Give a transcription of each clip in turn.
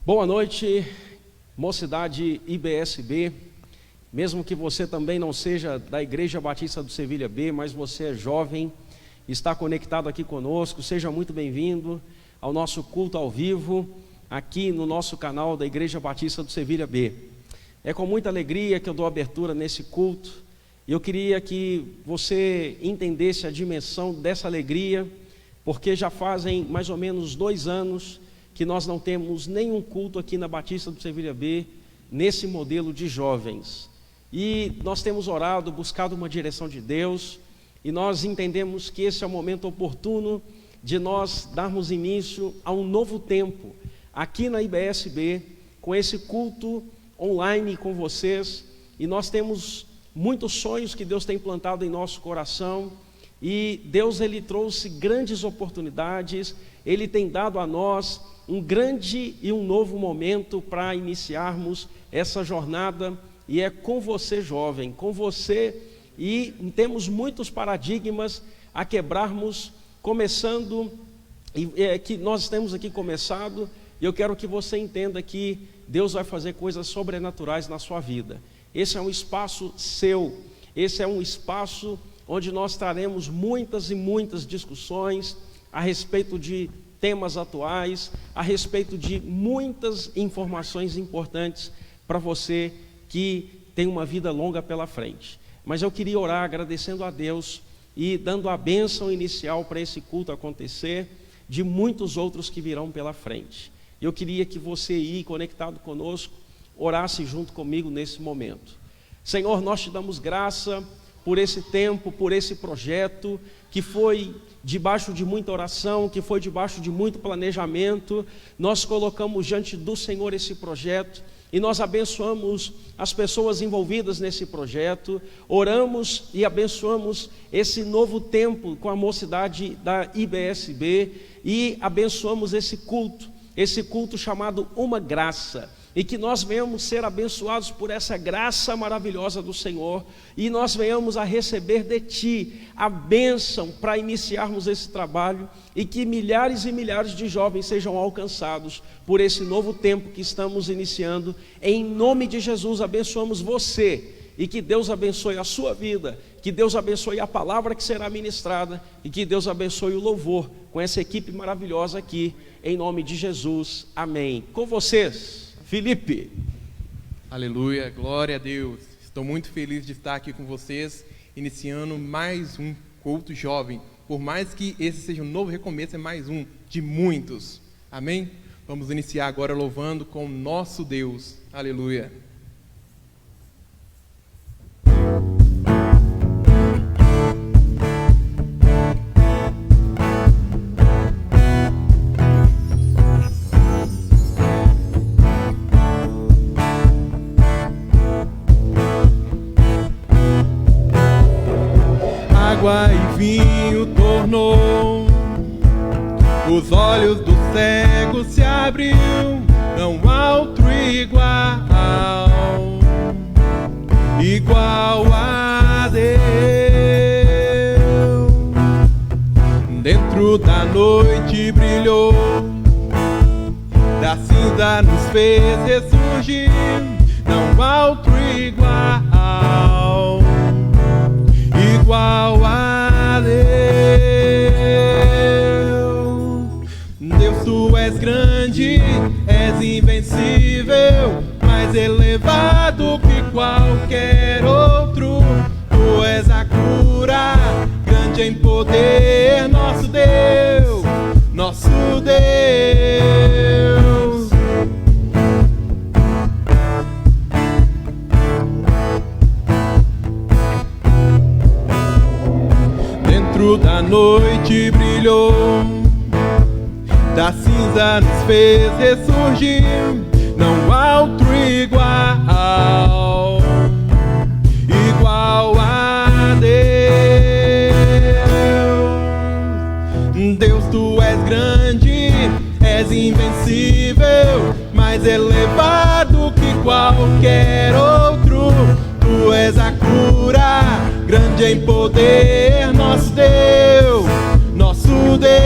Boa noite, mocidade IBSB. Mesmo que você também não seja da Igreja Batista do Sevilha B, mas você é jovem, está conectado aqui conosco, seja muito bem-vindo ao nosso culto ao vivo, aqui no nosso canal da Igreja Batista do Sevilha B. É com muita alegria que eu dou abertura nesse culto, e eu queria que você entendesse a dimensão dessa alegria, porque já fazem mais ou menos 2 anos que nós não temos nenhum culto aqui na Batista do Sevilha B, nesse modelo de jovens. E nós temos orado, buscado uma direção de Deus, e nós entendemos que esse é o momento oportuno de nós darmos início a um novo tempo, aqui na IBSB, com esse culto online com vocês, e nós temos muitos sonhos que Deus tem plantado em nosso coração, e Deus ele trouxe grandes oportunidades, Ele tem dado a nós um grande e um novo momento para iniciarmos essa jornada, e é com você, jovem, com você, e temos muitos paradigmas a quebrarmos, começando, que nós temos aqui começado, e eu quero que você entenda que Deus vai fazer coisas sobrenaturais na sua vida. Esse é um espaço seu, esse é um espaço onde nós traremos muitas e muitas discussões a respeito de temas atuais, a respeito de muitas informações importantes para você que tem uma vida longa pela frente. Mas eu queria orar agradecendo a Deus e dando a bênção inicial para esse culto acontecer, de muitos outros que virão pela frente. Eu queria que você aí, conectado conosco, orasse junto comigo nesse momento. Senhor, nós te damos graça por esse tempo, por esse projeto, que foi debaixo de muita oração, que foi debaixo de muito planejamento. Nós colocamos diante do Senhor esse projeto, e nós abençoamos as pessoas envolvidas nesse projeto, oramos e abençoamos esse novo tempo com a mocidade da IBSB, e abençoamos esse culto chamado Uma Graça, e que nós venhamos ser abençoados por essa graça maravilhosa do Senhor, e nós venhamos a receber de Ti a bênção para iniciarmos esse trabalho, e que milhares e milhares de jovens sejam alcançados por esse novo tempo que estamos iniciando. Em nome de Jesus, abençoamos você, e que Deus abençoe a sua vida, que Deus abençoe a palavra que será ministrada, e que Deus abençoe o louvor com essa equipe maravilhosa aqui, em nome de Jesus, amém. Com vocês, Felipe. Aleluia, glória a Deus. Estou muito feliz de estar aqui com vocês, iniciando mais um culto jovem. Por mais que esse seja um novo recomeço, é mais um de muitos. Amém? Vamos iniciar agora louvando com o nosso Deus. Aleluia. Água e vinho tornou, os olhos do cego se abriu, não há outro igual a Deus. Dentro da noite brilhou, da cinza nos fez ressurgir, não há outro igual a Deus. Deus, Tu és grande, és invencível, mais elevado que qualquer outro. Tu és a cura, grande em poder, nosso Deus, nosso Deus. Dentro da noite brilhou, da cinza nos fez ressurgir, não há outro igual a Deus. Deus, Tu és grande, és invencível, mais elevado que qualquer outro. Tu és a cura, grande em poder, nosso Deus, nosso Deus.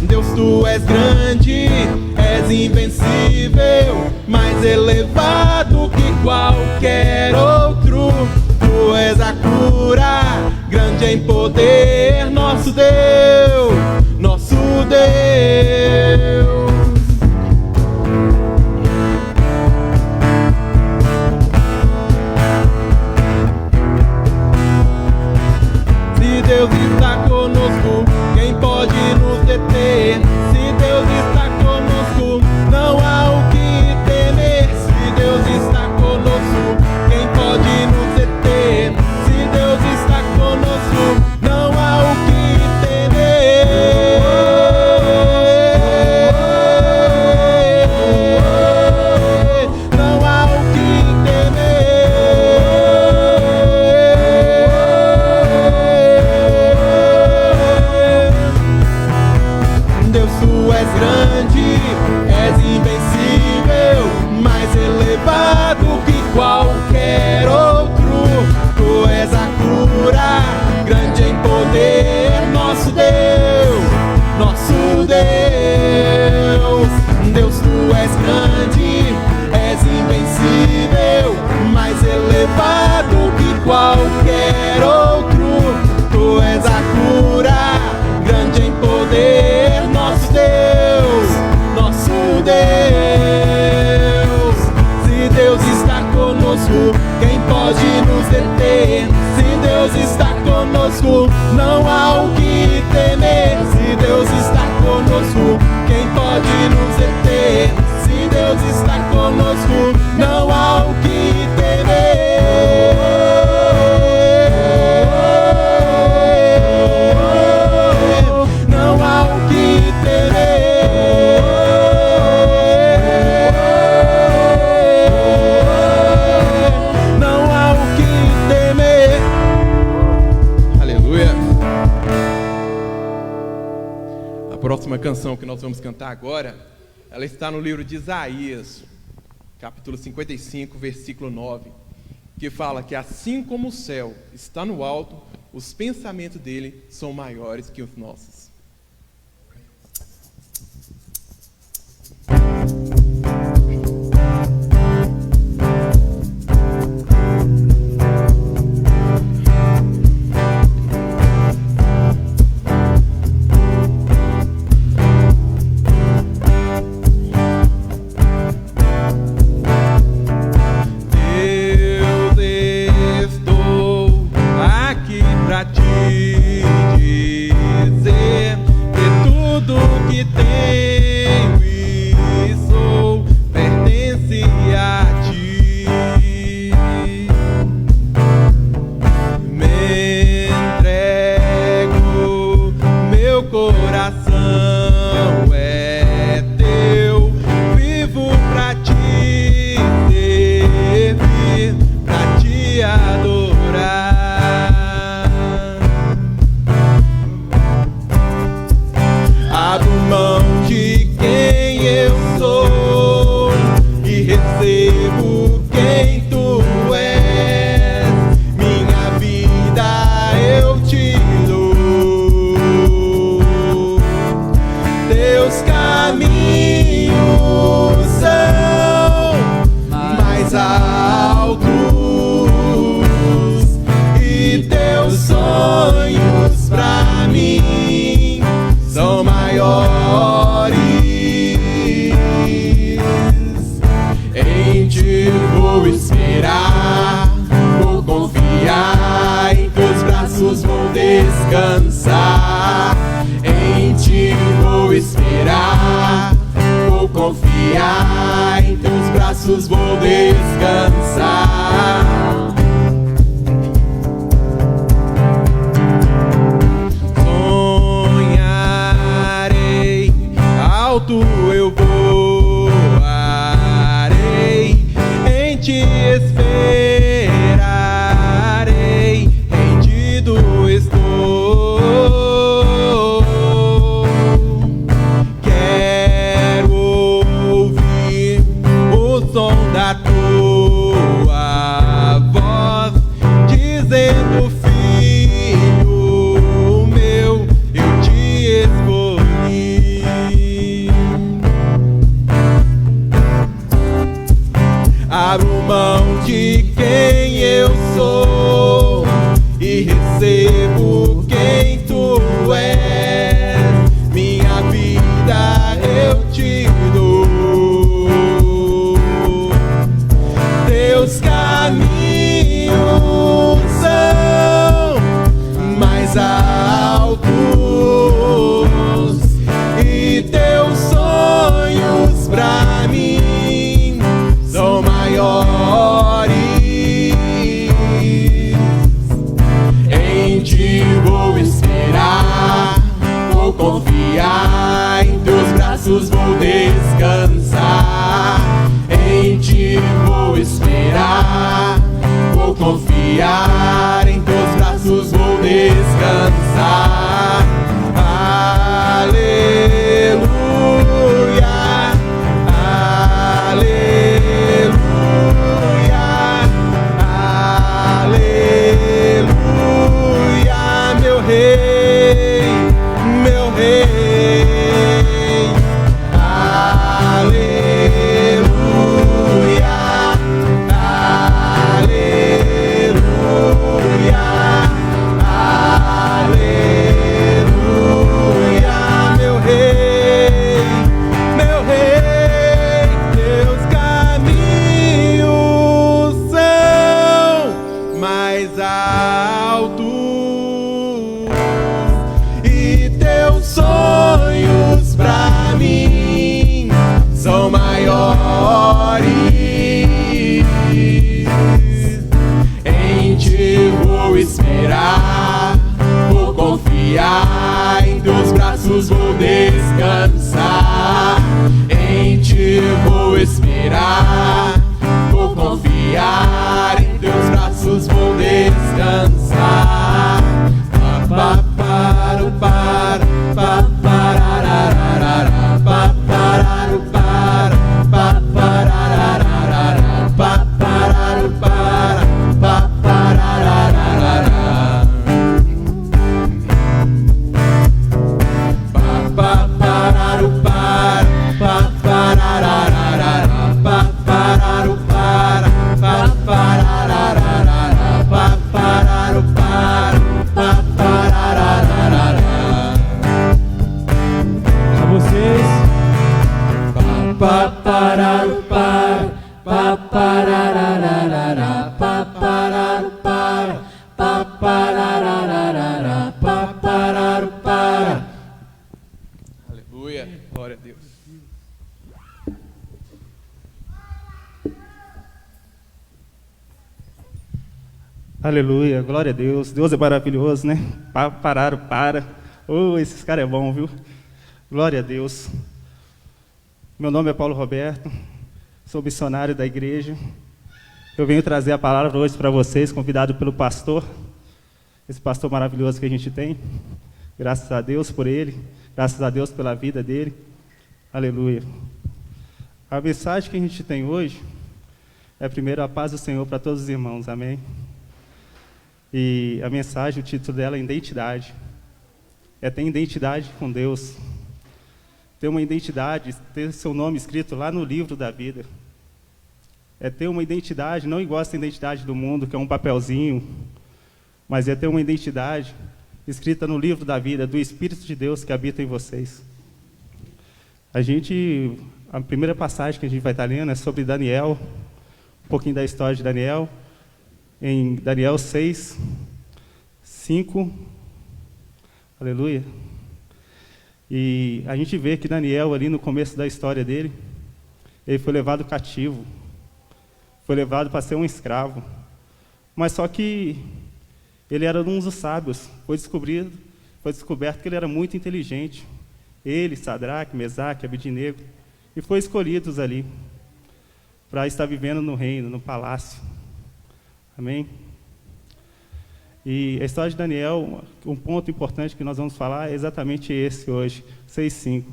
Deus, Tu és grande, és invencível, mais elevado que qualquer outro. Tu és a cura, grande em poder, nosso Deus, nosso Deus. Se Deus está conosco, quem pode nos deter? Se Deus está conosco, não há o que temer. Se Deus está conosco, quem pode nos deter? Se Deus está conosco, não há o que temer. Não há o que temer. Deus, tu és grande, és invencível, mais elevado que qualquer outro. Tu és a cura, grande em poder, nosso Deus, nosso Deus. Deus, tu és grande, és invencível, mais elevado que qualquer outro. Tu és a cura, grande em poder, nosso Deus, nosso Deus. Se Deus está conosco, quem pode nos deter? Se Deus está conosco, não há o que temer. Se Deus está conosco, quem pode nos deter? Se Deus está conosco, não há o que temer. Não há o que temer. Não há o que temer. Aleluia. A próxima canção que nós vamos cantar agora, ela está no livro de Isaías, capítulo 55, versículo 9, que fala que assim como o céu está no alto, os pensamentos dele são maiores que os nossos. Deus, estou aqui pra te dizer que tudo que tenho e sou pertence a ti. Me entrego, meu coração é teu, vivo pra te servir, pra te adorar. Abro mão de quem eu sou e recebo quem tu és. Minha vida eu te dou. Teus caminhos são mais altos e teus sonhos pra mim são maiores. Em ti vou esperar, vou confiar, em teus braços vou descansar. Em ti vou esperar, vou confiar, em teus braços vou descansar. Sonharei, alto eu voarei, em ti esperarei, rendido estou. Quero ouvir o som da tua descansar. Em ti vou esperar, vou confiar, em teus braços vou descansar. Aleluia, aleluia, aleluia, meu rei, meu rei. Vou confiar, em teus braços vou descansar. Em ti vou esperar, vou confiar, em teus braços vou descansar. Pa para o para, pa parararara, pa para o para, pa parararara, pa para o para, pa parararara. Aleluia, glória a Deus. Aleluia, glória a Deus. Deus é maravilhoso, né? Para. Oh, esses caras é bom, viu? Glória a Deus. Meu nome é Paulo Roberto, sou missionário da igreja. Eu venho trazer a palavra hoje para vocês, convidado pelo pastor, esse pastor maravilhoso que a gente tem. Graças a Deus por ele, graças a Deus pela vida dele. Aleluia. A mensagem que a gente tem hoje é primeiro a paz do Senhor para todos os irmãos, amém? E a mensagem, o título dela é identidade. É ter identidade com Deus. Ter uma identidade, ter seu nome escrito lá no livro da vida. É ter uma identidade, não igual essa identidade do mundo, que é um papelzinho, mas é ter uma identidade escrita no livro da vida, do Espírito de Deus que habita em vocês. A primeira passagem que a gente vai estar lendo é sobre Daniel, um pouquinho da história de Daniel, em Daniel 6, 5, aleluia. E a gente vê que Daniel, ali no começo da história dele, ele foi levado cativo, foi levado para ser um escravo, mas só que ele era um dos sábios, foi descoberto que ele era muito inteligente, ele, Sadraque, Mesaque, Abednego, e foi escolhidos ali para estar vivendo no reino, no palácio. Amém? E a história de Daniel, um ponto importante que nós vamos falar é exatamente esse hoje, 6:5.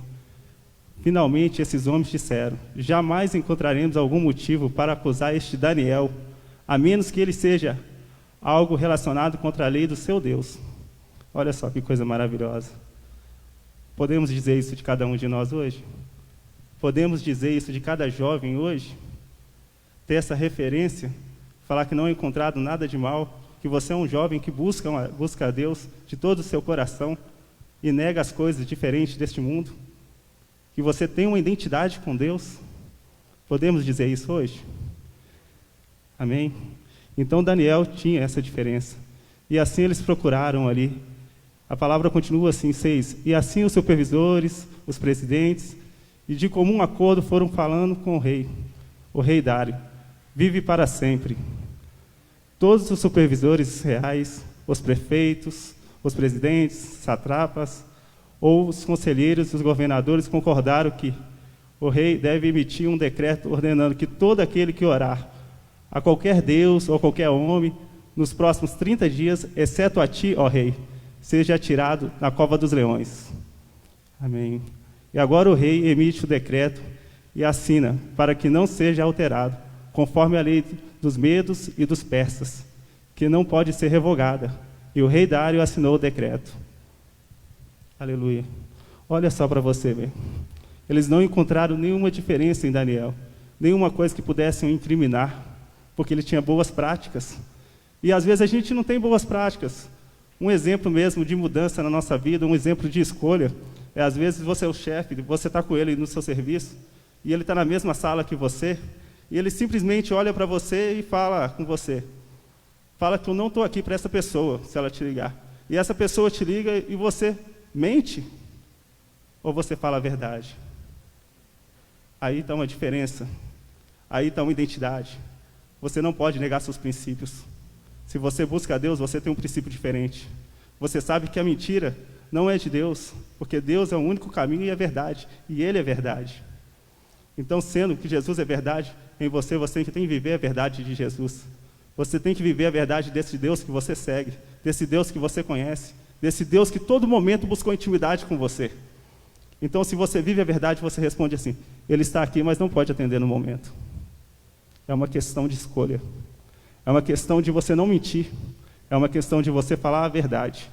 Finalmente esses homens disseram: jamais encontraremos algum motivo para acusar este Daniel, a menos que ele seja algo relacionado contra a lei do seu Deus. Olha só que coisa maravilhosa. Podemos dizer isso de cada um de nós hoje? Podemos dizer isso de cada jovem hoje? Ter essa referência? Falar que não é encontrado nada de mal, que você é um jovem que busca a Deus de todo o seu coração e nega as coisas diferentes deste mundo, que você tem uma identidade com Deus. Podemos dizer isso hoje? Amém? Então Daniel tinha essa diferença, e assim eles procuraram ali. A palavra continua assim, 6, e assim os supervisores, os presidentes, e de comum acordo foram falando com o rei Dário, vive para sempre. Todos os supervisores reais, os prefeitos, os presidentes, satrapas, ou os conselheiros e os governadores concordaram que o rei deve emitir um decreto ordenando que todo aquele que orar a qualquer deus ou qualquer homem, nos próximos 30 dias, exceto a ti, ó rei, seja atirado na cova dos leões. Amém. E agora o rei emite o decreto e assina, para que não seja alterado, conforme a lei dos medos e dos persas, que não pode ser revogada. E o rei Dário assinou o decreto. Aleluia. Olha só para você ver. Eles não encontraram nenhuma diferença em Daniel, nenhuma coisa que pudessem incriminar, porque ele tinha boas práticas. E às vezes a gente não tem boas práticas. Um exemplo mesmo de mudança na nossa vida, um exemplo de escolha, é às vezes você é o chefe, você está com ele no seu serviço, e ele está na mesma sala que você, e ele simplesmente olha para você e fala com você. Fala que eu não estou aqui para essa pessoa, se ela te ligar. E essa pessoa te liga e você mente? Ou você fala a verdade? Aí está uma diferença. Aí está uma identidade. Você não pode negar seus princípios. Se você busca a Deus, você tem um princípio diferente. Você sabe que a mentira não é de Deus, porque Deus é o único caminho e a verdade, e Ele é verdade. Então, sendo que Jesus é verdade, em você tem que viver a verdade de Jesus. Você tem que viver a verdade desse Deus que você segue, desse Deus que você conhece, desse Deus que todo momento buscou intimidade com você. Então, se você vive a verdade, você responde assim: Ele está aqui, mas não pode atender no momento. É uma questão de escolha. É uma questão de você não mentir. É uma questão de você falar a verdade.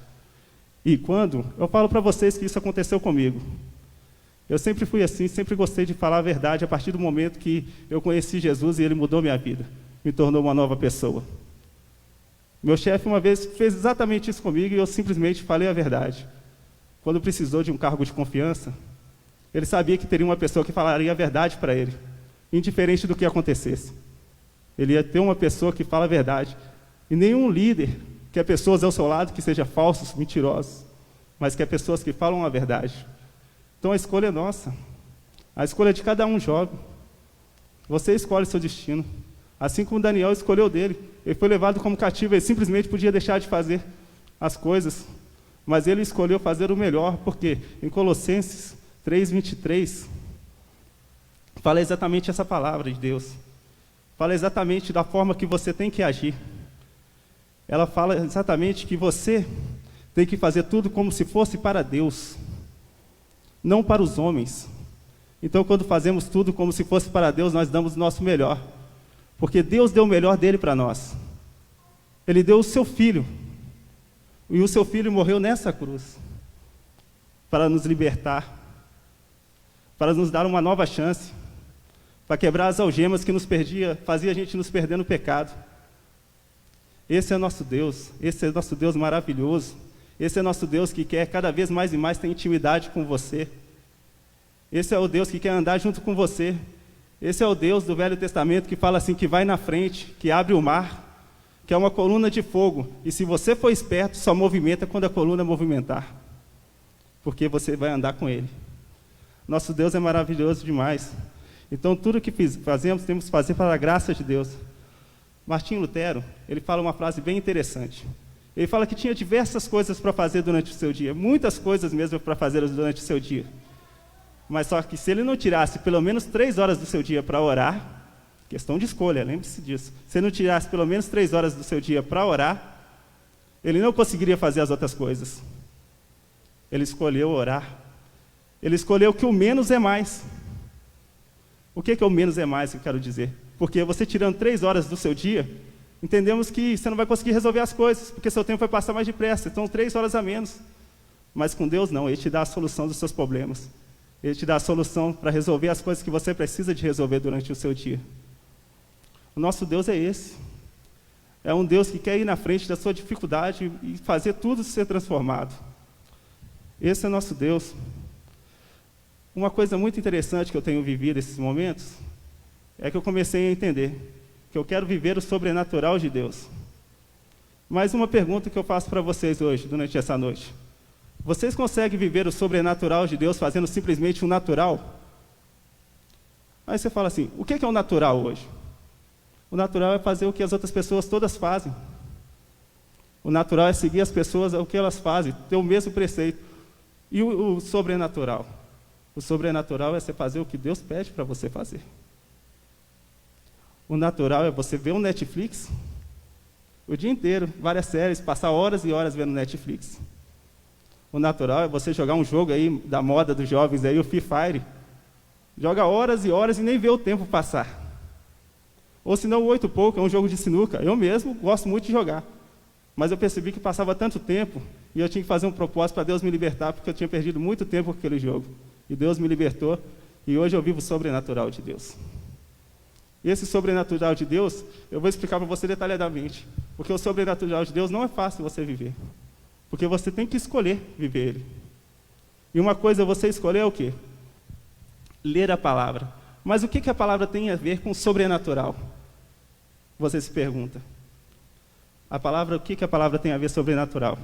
E quando eu falo para vocês que isso aconteceu comigo, eu sempre fui assim, sempre gostei de falar a verdade a partir do momento que eu conheci Jesus e Ele mudou minha vida, me tornou uma nova pessoa. Meu chefe uma vez fez exatamente isso comigo e eu simplesmente falei a verdade. Quando precisou de um cargo de confiança, ele sabia que teria uma pessoa que falaria a verdade para ele, indiferente do que acontecesse. Ele ia ter uma pessoa que fala a verdade. E nenhum líder quer pessoas ao seu lado que sejam falsos, mentirosos, mas quer pessoas que falam a verdade. Então a escolha é nossa. A escolha é de cada um jovem. Você escolhe seu destino. Assim como Daniel escolheu dele. Ele foi levado como cativo, ele simplesmente podia deixar de fazer as coisas. Mas ele escolheu fazer o melhor, porque em Colossenses 3:23, fala exatamente essa palavra de Deus. Fala exatamente da forma que você tem que agir. Ela fala exatamente que você tem que fazer tudo como se fosse para Deus, não para os homens. Então, quando fazemos tudo como se fosse para Deus, nós damos o nosso melhor. Porque Deus deu o melhor dele para nós. Ele deu o seu Filho. E o seu Filho morreu nessa cruz para nos libertar, para nos dar uma nova chance, para quebrar as algemas que nos fazia a gente nos perder no pecado. Esse é nosso Deus, esse é nosso Deus maravilhoso, esse é nosso Deus que quer cada vez mais e mais ter intimidade com você. Esse é o Deus que quer andar junto com você. Esse é o Deus do Velho Testamento que fala assim, que vai na frente, que abre o mar, que é uma coluna de fogo, e se você for esperto, só movimenta quando a coluna movimentar, porque você vai andar com Ele. Nosso Deus é maravilhoso demais. Então, tudo que fazemos, temos que fazer para a graça de Deus. Martinho Lutero, ele fala uma frase bem interessante. Ele fala que tinha diversas coisas para fazer durante o seu dia, muitas coisas mesmo para fazer durante o seu dia. Mas só que se ele não tirasse pelo menos 3 horas do seu dia para orar, questão de escolha, lembre-se disso. Se ele não tirasse pelo menos 3 horas do seu dia para orar, ele não conseguiria fazer as outras coisas. Ele escolheu orar. Ele escolheu que o menos é mais. O que é o menos é mais que eu quero dizer? Porque você tirando 3 horas do seu dia, entendemos que você não vai conseguir resolver as coisas, porque seu tempo vai passar mais depressa, então 3 horas a menos. Mas com Deus não, Ele te dá a solução dos seus problemas. Ele te dá a solução para resolver as coisas que você precisa de resolver durante o seu dia. O nosso Deus é esse. É um Deus que quer ir na frente da sua dificuldade e fazer tudo ser transformado. Esse é o nosso Deus. Uma coisa muito interessante que eu tenho vivido nesses momentos é que eu comecei a entender que eu quero viver o sobrenatural de Deus. Mais uma pergunta que eu faço para vocês hoje, durante essa noite. Vocês conseguem viver o sobrenatural de Deus fazendo simplesmente o natural? Aí você fala assim, o que é o natural hoje? O natural é fazer o que as outras pessoas todas fazem. O natural é seguir as pessoas o que elas fazem, ter o mesmo preceito. E o sobrenatural? O sobrenatural é você fazer o que Deus pede para você fazer. O natural é você ver um Netflix o dia inteiro, várias séries, passar horas e horas vendo Netflix. O natural é você jogar um jogo aí da moda dos jovens aí, o Free Fire. Joga horas e horas e nem vê o tempo passar. Ou se não, o 8 pouco, é um jogo de sinuca. Eu mesmo gosto muito de jogar. Mas eu percebi que passava tanto tempo e eu tinha que fazer um propósito para Deus me libertar, porque eu tinha perdido muito tempo com aquele jogo. E Deus me libertou e hoje eu vivo o sobrenatural de Deus. E esse sobrenatural de Deus, eu vou explicar para você detalhadamente. Porque o sobrenatural de Deus não é fácil você viver. Porque você tem que escolher viver ele. E uma coisa você escolher é o quê? Ler a palavra. Mas o que a palavra tem a ver com sobrenatural? Você se pergunta. O que a palavra tem a ver com sobrenatural?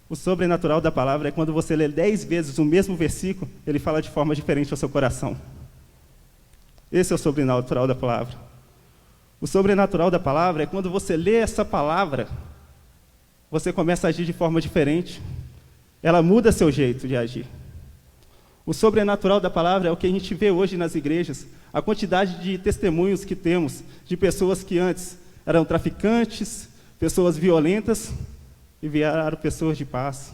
O sobrenatural da palavra é quando você lê 10 vezes o mesmo versículo, ele fala de forma diferente ao seu coração. Esse é o sobrenatural da palavra. O sobrenatural da palavra é quando você lê essa palavra, você começa a agir de forma diferente. Ela muda seu jeito de agir. O sobrenatural da palavra é o que a gente vê hoje nas igrejas, a quantidade de testemunhos que temos de pessoas que antes eram traficantes, pessoas violentas, e viraram pessoas de paz.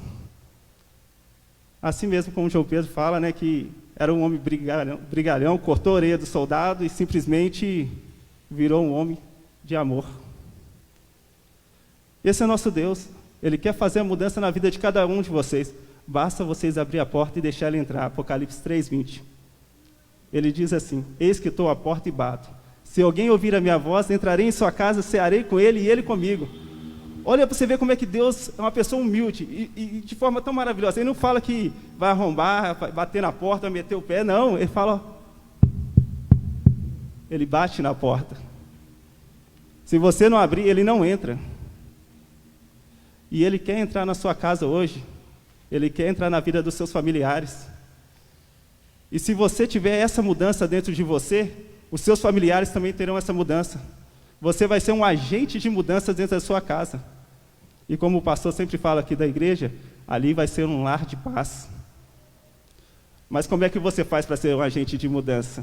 Assim mesmo como João Pedro fala, né, que era um homem brigalhão, cortou a orelha do soldado e simplesmente virou um homem de amor. Esse é nosso Deus. Ele quer fazer a mudança na vida de cada um de vocês. Basta vocês abrir a porta e deixar ele entrar. Apocalipse 3:20. Ele diz assim: eis que estou à porta e bato. Se alguém ouvir a minha voz, entrarei em sua casa, cearei com ele e ele comigo. Olha para você ver como é que Deus é uma pessoa humilde e de forma tão maravilhosa. Ele não fala que vai arrombar, vai bater na porta, vai meter o pé. Não, ele fala... Ele bate na porta. Se você não abrir, ele não entra. E ele quer entrar na sua casa hoje. Ele quer entrar na vida dos seus familiares. E se você tiver essa mudança dentro de você, os seus familiares também terão essa mudança. Você vai ser um agente de mudança dentro da sua casa. E como o pastor sempre fala aqui da igreja, ali vai ser um lar de paz. Mas como é que você faz para ser um agente de mudança?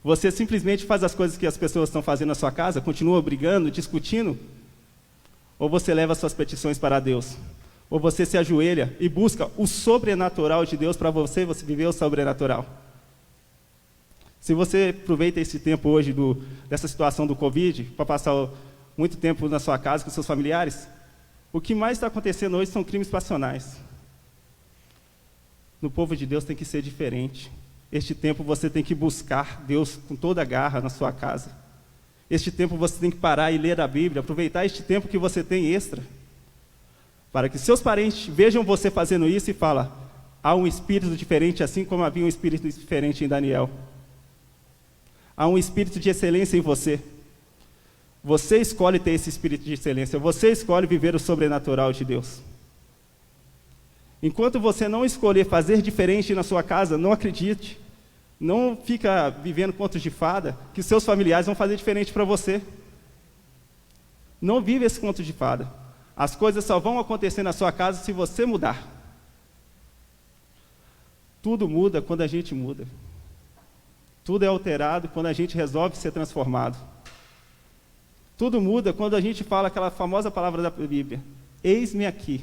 Você simplesmente faz as coisas que as pessoas estão fazendo na sua casa, continua brigando, discutindo? Ou você leva suas petições para Deus? Ou você se ajoelha e busca o sobrenatural de Deus para você viver o sobrenatural? Se você aproveita esse tempo hoje dessa situação do Covid, para passar muito tempo na sua casa com seus familiares, o que mais está acontecendo hoje são crimes passionais. No povo de Deus tem que ser diferente. Este tempo você tem que buscar Deus com toda a garra na sua casa. Este tempo você tem que parar e ler a Bíblia, aproveitar este tempo que você tem extra, para que seus parentes vejam você fazendo isso e falem: há um espírito diferente, assim como havia um espírito diferente em Daniel. Há um espírito de excelência em você. Você escolhe ter esse espírito de excelência. Você escolhe viver o sobrenatural de Deus. Enquanto você não escolher fazer diferente na sua casa, não acredite. Não fica vivendo contos de fada, que seus familiares vão fazer diferente para você. Não vive esse conto de fada. As coisas só vão acontecer na sua casa se você mudar. Tudo muda quando a gente muda. Tudo é alterado quando a gente resolve ser transformado. Tudo muda quando a gente fala aquela famosa palavra da Bíblia: eis-me aqui.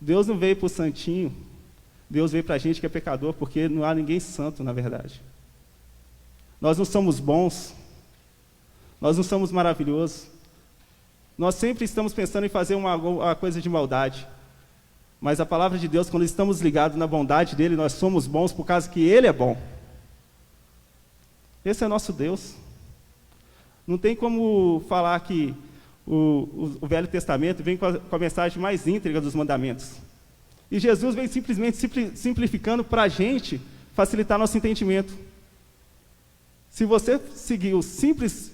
Deus não veio para o santinho, Deus veio para a gente que é pecador, porque não há ninguém santo, na verdade. Nós não somos bons, nós não somos maravilhosos, nós sempre estamos pensando em fazer uma coisa de maldade. Mas a palavra de Deus, quando estamos ligados na bondade dele, nós somos bons por causa que ele é bom. Esse é nosso Deus. Não tem como falar que o Velho Testamento vem com a mensagem mais íntegra dos mandamentos. E Jesus vem simplesmente simplificando para a gente facilitar nosso entendimento. Se você seguir o simples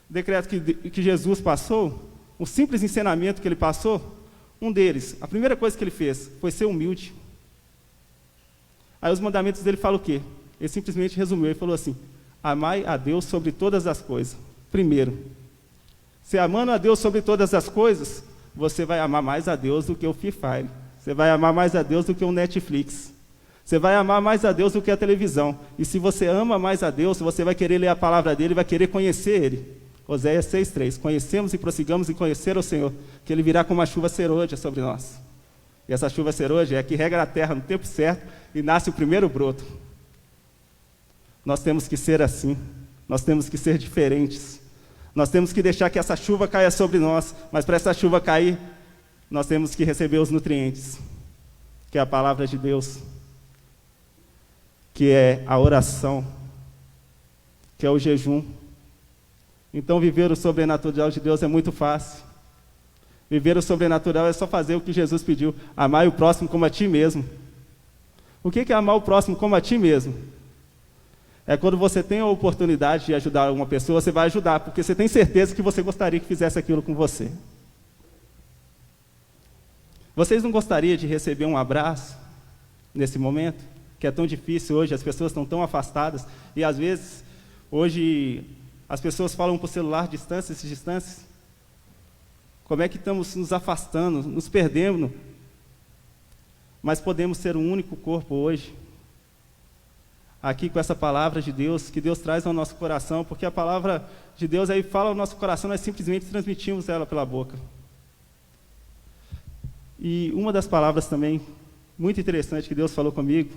decreto que Jesus passou, o simples ensinamento que ele passou, um deles, a primeira coisa que ele fez foi ser humilde. Aí os mandamentos dele falam o quê? Ele simplesmente resumiu, ele falou assim: amai a Deus sobre todas as coisas. Primeiro, se amando a Deus sobre todas as coisas, você vai amar mais a Deus do que o Free Fire. Você vai amar mais a Deus do que o Netflix. Você vai amar mais a Deus do que a televisão. E se você ama mais a Deus, você vai querer ler a palavra dele, vai querer conhecer ele. Oséias 6:3. Conhecemos e prossigamos em conhecer o Senhor, que ele virá com uma chuva serôdia sobre nós. E essa chuva serôdia é que rega a terra no tempo certo e nasce o primeiro broto. Nós temos que ser assim. Nós temos que ser diferentes. Nós temos que deixar que essa chuva caia sobre nós. Mas para essa chuva cair, nós temos que receber os nutrientes, que é a palavra de Deus, que é a oração, que é o jejum. Então, viver o sobrenatural de Deus é muito fácil. Viver o sobrenatural é só fazer o que Jesus pediu: amar o próximo como a ti mesmo. O que é amar o próximo como a ti mesmo? É quando você tem a oportunidade de ajudar alguma pessoa, você vai ajudar, porque você tem certeza que você gostaria que fizesse aquilo com você. Vocês não gostariam de receber um abraço nesse momento? Que é tão difícil hoje, as pessoas estão tão afastadas, e às vezes, hoje, as pessoas falam por celular distâncias. Como é que estamos nos afastando, nos perdendo? Mas podemos ser um único corpo hoje, aqui com essa palavra de Deus, que Deus traz ao nosso coração, porque a palavra de Deus aí fala ao nosso coração, nós simplesmente transmitimos ela pela boca. E uma das palavras também, muito interessante, que Deus falou comigo,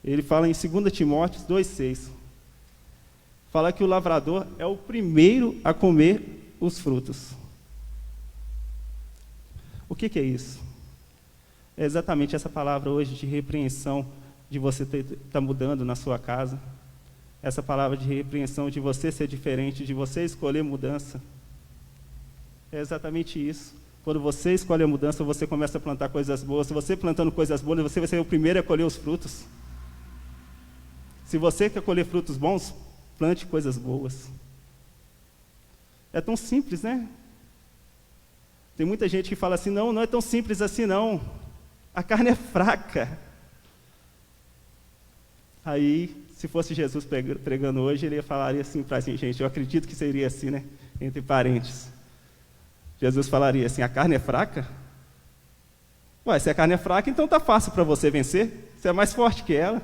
ele fala em 2 Timóteo 2,6. Fala que o lavrador é o primeiro a comer os frutos. O que é isso? É exatamente essa palavra hoje de repreensão, de você estar mudando na sua casa. Essa palavra de repreensão, de você ser diferente, de você escolher mudança. É exatamente isso. Quando você escolhe a mudança, você começa a plantar coisas boas. Se você plantando coisas boas, você vai ser o primeiro a colher os frutos. Se você quer colher frutos bons, plante coisas boas. É tão simples, né? Tem muita gente que fala assim: não é tão simples assim não. A carne é fraca. Aí, se fosse Jesus pregando hoje, ele falaria assim para a gente: eu acredito que seria assim, né? Entre parênteses. Jesus falaria assim: a carne é fraca? Ué, se a carne é fraca, então está fácil para você vencer. Você é mais forte que ela.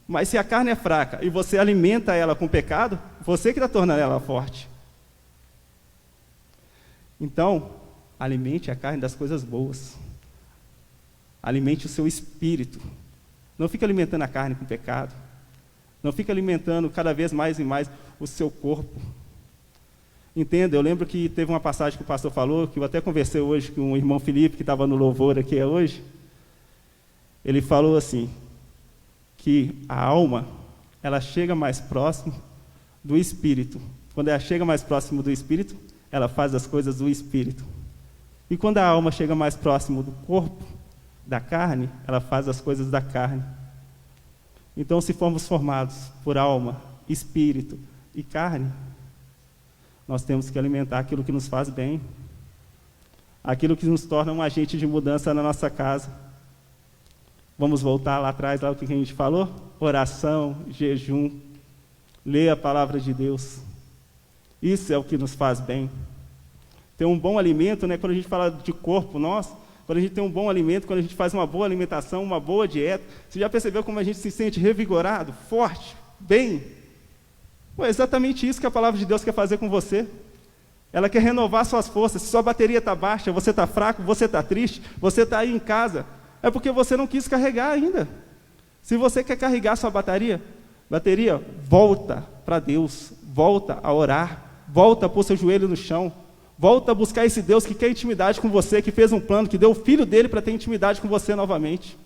Mas se a carne é fraca e você alimenta ela com pecado, você que está tornando ela forte. Então, alimente a carne das coisas boas. Alimente o seu espírito. Não fique alimentando a carne com pecado. Não fique alimentando cada vez mais e mais o seu corpo. Entenda, eu lembro que teve uma passagem que o pastor falou, que eu até conversei hoje com o irmão Felipe, que estava no louvor aqui hoje. Ele falou assim, que a alma, ela chega mais próximo do Espírito. Quando ela chega mais próximo do Espírito, ela faz as coisas do Espírito. E quando a alma chega mais próximo do corpo, da carne, ela faz as coisas da carne. Então, se formos formados por alma, espírito e carne, nós temos que alimentar aquilo que nos faz bem, aquilo que nos torna um agente de mudança na nossa casa. Vamos voltar lá atrás, lá o que a gente falou? Oração, jejum, ler a palavra de Deus. Isso é o que nos faz bem. Ter um bom alimento, né? Quando a gente fala de corpo nosso, quando a gente tem um bom alimento, quando a gente faz uma boa alimentação, uma boa dieta, você já percebeu como a gente se sente revigorado, forte, bem? É exatamente isso que a palavra de Deus quer fazer com você. Ela quer renovar suas forças. Se sua bateria está baixa, você está fraco, você está triste, você está aí em casa, é porque você não quis carregar ainda. Se você quer carregar sua bateria, volta para Deus, volta a orar, volta a pôr seu joelho no chão, volta a buscar esse Deus que quer intimidade com você, que fez um plano, que deu o Filho dele para ter intimidade com você novamente.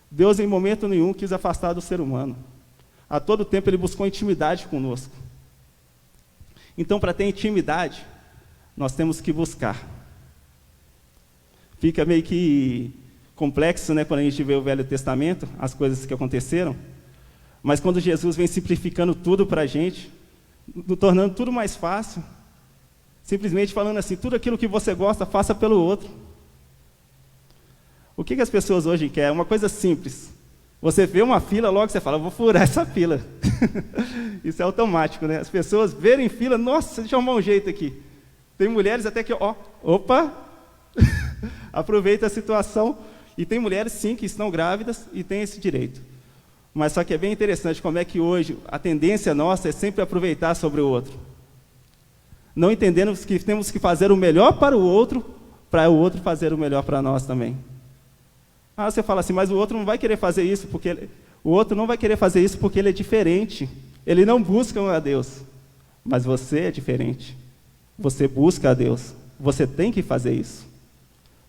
Deus, em momento nenhum, quis afastar do ser humano. A todo tempo, Ele buscou intimidade conosco. Então, para ter intimidade, nós temos que buscar. Fica meio que complexo, né, quando a gente vê o Velho Testamento, as coisas que aconteceram, mas quando Jesus vem simplificando tudo para a gente, tornando tudo mais fácil, simplesmente falando assim: tudo aquilo que você gosta, faça pelo outro. O que as pessoas hoje querem? Uma coisa simples. Você vê uma fila, logo você fala: vou furar essa fila. Isso é automático, né? As pessoas verem fila, nossa, deixa eu arrumar um jeito aqui. Tem mulheres até que, opa, Aproveita a situação. E tem mulheres, sim, que estão grávidas e têm esse direito. Mas só que é bem interessante como é que hoje a tendência nossa é sempre aproveitar sobre o outro. Não entendendo que temos que fazer o melhor para o outro fazer o melhor para nós também. Ah, você fala assim, mas o outro não vai querer fazer isso porque ele é diferente. Ele não busca a Deus. Mas você é diferente. Você busca a Deus. Você tem que fazer isso.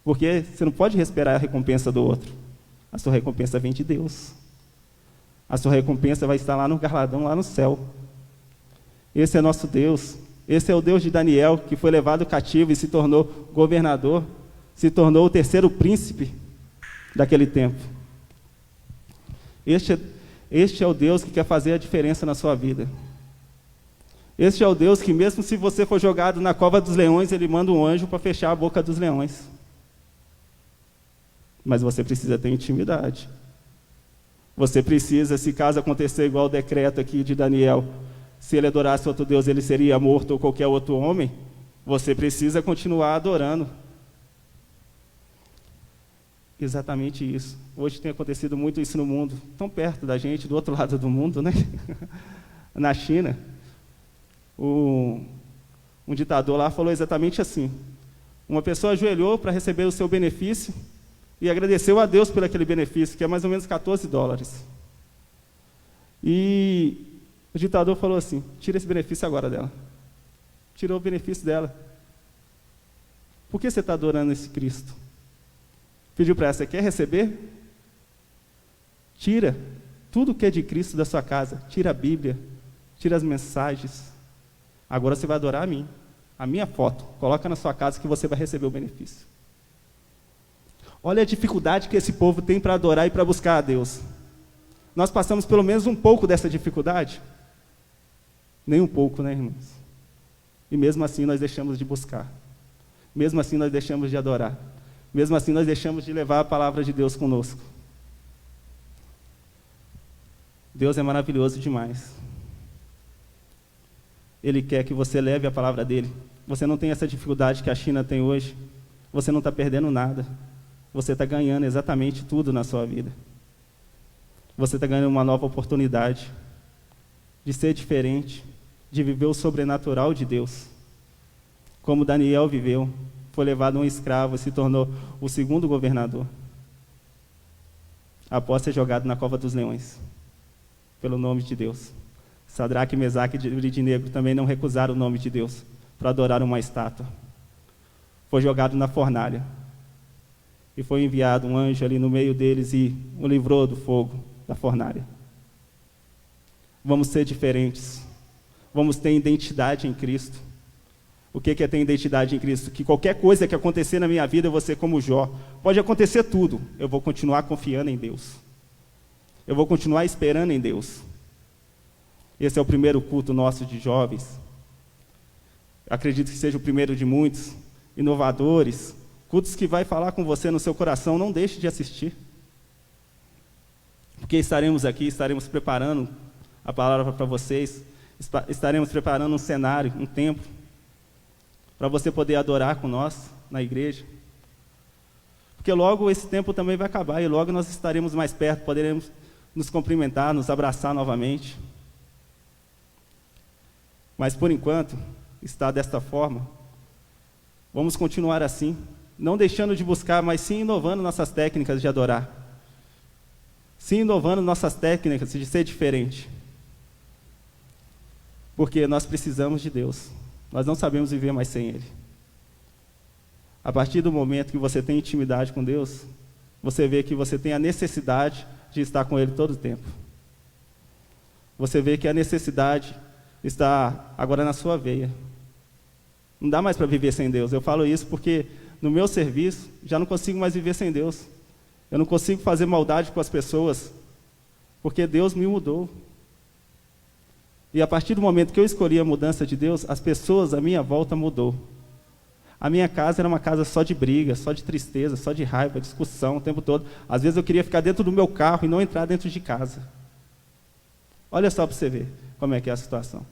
Porque você não pode esperar a recompensa do outro. A sua recompensa vem de Deus. A sua recompensa vai estar lá no galardão, lá no céu. Esse é nosso Deus. Esse é o Deus de Daniel, que foi levado cativo e se tornou governador, se tornou o terceiro príncipe daquele tempo. Este é o Deus que quer fazer a diferença na sua vida. Este é o Deus que, mesmo se você for jogado na cova dos leões, Ele manda um anjo para fechar a boca dos leões. Mas você precisa ter intimidade. Você precisa, se caso acontecer igual o decreto aqui de Daniel, se ele adorasse outro Deus, ele seria morto ou qualquer outro homem, você precisa continuar adorando. Exatamente isso. Hoje tem acontecido muito isso no mundo, tão perto da gente, do outro lado do mundo, né? Na China, um ditador lá falou exatamente assim. Uma pessoa ajoelhou para receber o seu benefício e agradeceu a Deus por aquele benefício, que é mais ou menos $14. E o ditador falou assim, tira esse benefício agora dela. Tirou o benefício dela. Por que você está adorando esse Cristo? Pediu para ela, você quer receber? Tira tudo que é de Cristo da sua casa. Tira a Bíblia, tira as mensagens. Agora você vai adorar a mim. A minha foto. Coloca na sua casa que você vai receber o benefício. Olha a dificuldade que esse povo tem para adorar e para buscar a Deus. Nós passamos pelo menos um pouco dessa dificuldade? Nem um pouco, né, irmãos? E mesmo assim nós deixamos de buscar. Mesmo assim nós deixamos de adorar. Mesmo assim nós deixamos de levar a palavra de Deus conosco. Deus é maravilhoso demais. Ele quer que você leve a palavra dele. Você não tem essa dificuldade que a China tem hoje. Você não está perdendo nada. Você está ganhando exatamente tudo na sua vida. Você está ganhando uma nova oportunidade de ser diferente, de viver o sobrenatural de Deus. Como Daniel viveu, foi levado um escravo e se tornou o segundo governador, após ser jogado na cova dos leões, pelo nome de Deus. Sadraque, Mesaque e Abednego também não recusaram o nome de Deus para adorar uma estátua. Foi jogado na fornalha. E foi enviado um anjo ali no meio deles e o livrou do fogo da fornalha. Vamos ser diferentes. Vamos ter identidade em Cristo. O que é ter identidade em Cristo? Que qualquer coisa que acontecer na minha vida, eu vou ser como Jó. Pode acontecer tudo. Eu vou continuar confiando em Deus. Eu vou continuar esperando em Deus. Esse é o primeiro culto nosso de jovens. Acredito que seja o primeiro de muitos. Inovadores. Cultos que vai falar com você no seu coração, não deixe de assistir. Porque estaremos aqui, estaremos preparando a palavra para vocês, estaremos preparando um cenário, um templo, para você poder adorar com nós na igreja. Porque logo esse tempo também vai acabar e logo nós estaremos mais perto, poderemos nos cumprimentar, nos abraçar novamente. Mas por enquanto, está desta forma. Vamos continuar assim, não deixando de buscar, mas sim inovando nossas técnicas de adorar. Sim inovando nossas técnicas de ser diferente. Porque nós precisamos de Deus. Nós não sabemos viver mais sem Ele. A partir do momento que você tem intimidade com Deus, você vê que você tem a necessidade de estar com Ele todo o tempo. Você vê que a necessidade está agora na sua veia. Não dá mais para viver sem Deus. Eu falo isso porque no meu serviço já não consigo mais viver sem Deus. Eu não consigo fazer maldade com as pessoas, porque Deus me mudou. E a partir do momento que eu escolhi a mudança de Deus, as pessoas à minha volta mudou. A minha casa era uma casa só de briga, só de tristeza, só de raiva, discussão o tempo todo. Às vezes eu queria ficar dentro do meu carro e não entrar dentro de casa. Olha só para você ver como é que é a situação.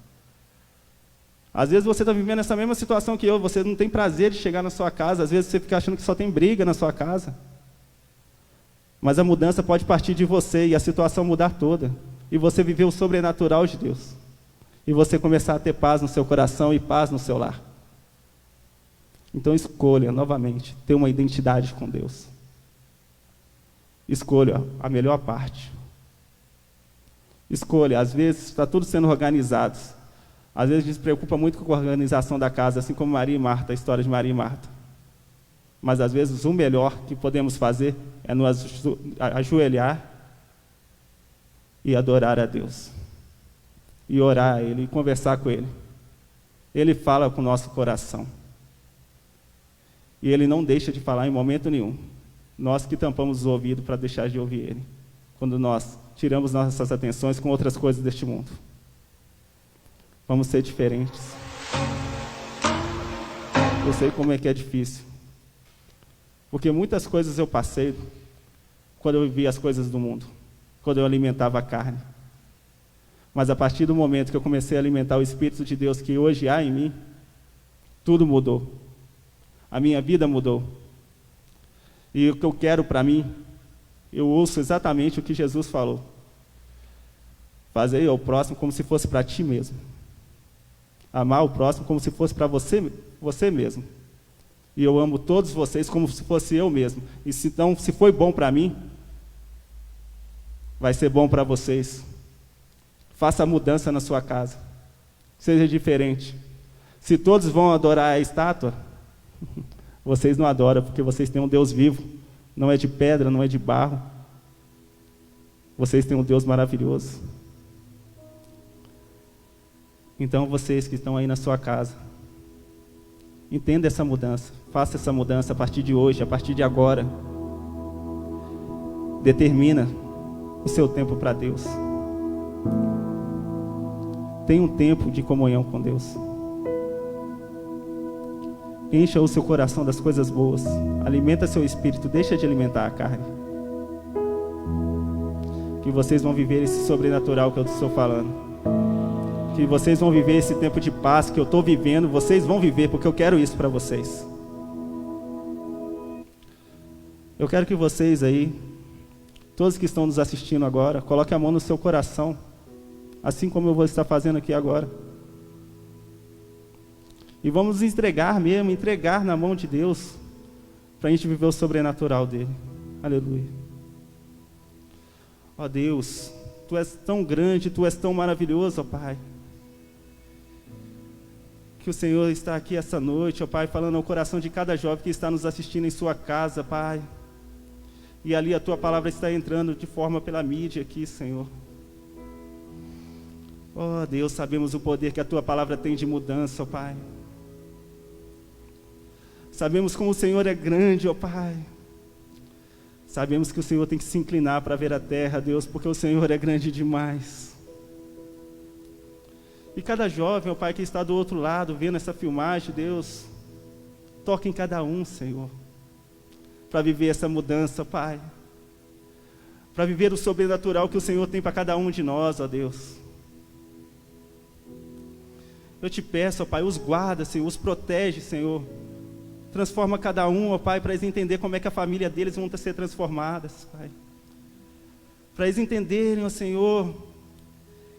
Às vezes você está vivendo essa mesma situação que eu, você não tem prazer de chegar na sua casa, às vezes você fica achando que só tem briga na sua casa. Mas a mudança pode partir de você e a situação mudar toda. E você viver o sobrenatural de Deus. E você começar a ter paz no seu coração e paz no seu lar. Então escolha, novamente, ter uma identidade com Deus. Escolha a melhor parte. Escolha, às vezes está tudo sendo organizado. Às vezes a gente se preocupa muito com a organização da casa, assim como Maria e Marta, a história de Maria e Marta. Mas às vezes o melhor que podemos fazer é nos ajoelhar e adorar a Deus. E orar a Ele, e conversar com Ele. Ele fala com o nosso coração. E Ele não deixa de falar em momento nenhum. Nós que tampamos os ouvidos para deixar de ouvir Ele. Quando nós tiramos nossas atenções com outras coisas deste mundo. Vamos ser diferentes. Eu sei como é que é difícil. Porque muitas coisas eu passei quando eu vivia as coisas do mundo. Quando eu alimentava a carne. Mas a partir do momento que eu comecei a alimentar o Espírito de Deus que hoje há em mim, tudo mudou. A minha vida mudou. E o que eu quero para mim, eu ouço exatamente o que Jesus falou. Fazer ao próximo como se fosse para ti mesmo. Amar o próximo como se fosse para você mesmo. E eu amo todos vocês como se fosse eu mesmo. E se foi bom para mim, vai ser bom para vocês. Faça a mudança na sua casa. Seja diferente. Se todos vão adorar a estátua, vocês não adoram, porque vocês têm um Deus vivo. Não é de pedra, não é de barro. Vocês têm um Deus maravilhoso. Então, vocês que estão aí na sua casa, entenda essa mudança. Faça essa mudança a partir de hoje, a partir de agora. Determina o seu tempo para Deus. Tenha um tempo de comunhão com Deus. Encha o seu coração das coisas boas. Alimenta seu espírito. Deixa de alimentar a carne. Que vocês vão viver esse sobrenatural que eu estou falando. Que vocês vão viver esse tempo de paz que eu estou vivendo. Vocês vão viver, porque eu quero isso para vocês. Eu quero que vocês aí, todos que estão nos assistindo agora, coloquem a mão no seu coração. Assim como eu vou estar fazendo aqui agora. E vamos entregar mesmo, entregar na mão de Deus, para a gente viver o sobrenatural dele. Aleluia. Ó Deus, Tu és tão grande, Tu és tão maravilhoso, ó Pai. Que o Senhor está aqui essa noite, ó Pai, falando ao coração de cada jovem que está nos assistindo em sua casa, Pai. E ali a Tua palavra está entrando de forma pela mídia aqui, Senhor. Ó Deus, sabemos o poder que a Tua palavra tem de mudança, ó Pai. Sabemos como o Senhor é grande, ó Pai. Sabemos que o Senhor tem que se inclinar para ver a terra, Deus, porque o Senhor é grande demais. E cada jovem, ó Pai, que está do outro lado, vendo essa filmagem, Deus, toque em cada um, Senhor, para viver essa mudança, Pai. Para viver o sobrenatural que o Senhor tem para cada um de nós, ó Deus. Eu te peço, ó Pai, os guarda, Senhor, os protege, Senhor. Transforma cada um, ó Pai, para eles entenderem como é que a família deles vão ser transformadas, Pai. Para eles entenderem, ó Senhor,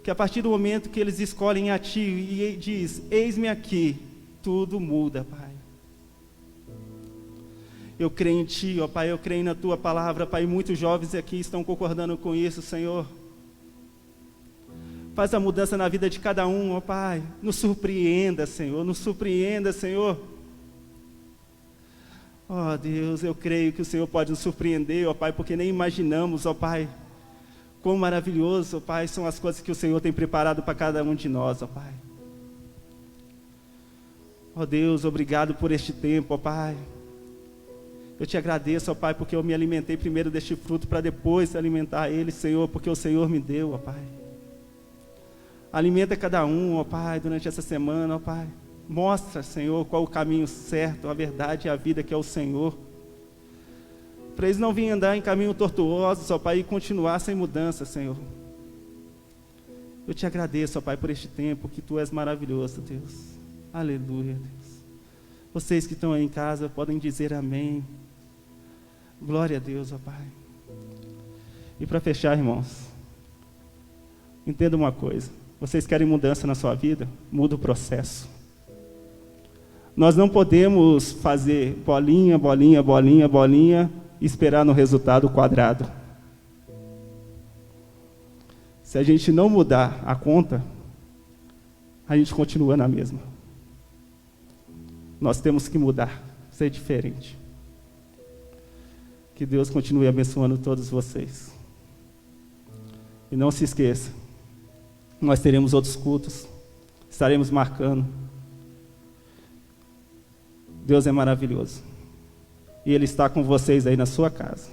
que a partir do momento que eles escolhem a Ti e diz, eis-me aqui, tudo muda, Pai. Eu creio em Ti, ó Pai, eu creio na Tua palavra, Pai, muitos jovens aqui estão concordando com isso, Senhor. Faz a mudança na vida de cada um, ó Pai. Nos surpreenda, Senhor, nos surpreenda, Senhor. Ó Deus, eu creio que o Senhor pode nos surpreender, ó Pai, porque nem imaginamos, ó Pai, quão maravilhoso, ó Pai, são as coisas que o Senhor tem preparado para cada um de nós, ó Pai. Ó Deus, obrigado por este tempo, ó Pai. Eu te agradeço, ó Pai, porque eu me alimentei primeiro deste fruto para depois alimentar ele, Senhor, porque o Senhor me deu, ó Pai. Alimenta cada um, ó Pai, durante essa semana, ó Pai. Mostra, Senhor, qual o caminho certo, a verdade e a vida que é o Senhor. Para eles não virem andar em caminho tortuosos, ó Pai, e continuar sem mudança, Senhor. Eu te agradeço, ó Pai, por este tempo, que Tu és maravilhoso, Deus. Aleluia, Deus. Vocês que estão aí em casa podem dizer amém. Glória a Deus, ó Pai. E para fechar, irmãos, entenda uma coisa. Vocês querem mudança na sua vida? Muda o processo. Nós não podemos fazer bolinha, bolinha, bolinha, bolinha e esperar no resultado quadrado. Se a gente não mudar a conta, a gente continua na mesma. Nós temos que mudar, ser diferente. Que Deus continue abençoando todos vocês. E não se esqueça, nós teremos outros cultos, estaremos marcando. Deus é maravilhoso. E Ele está com vocês aí na sua casa.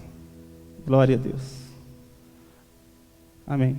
Glória a Deus. Amém.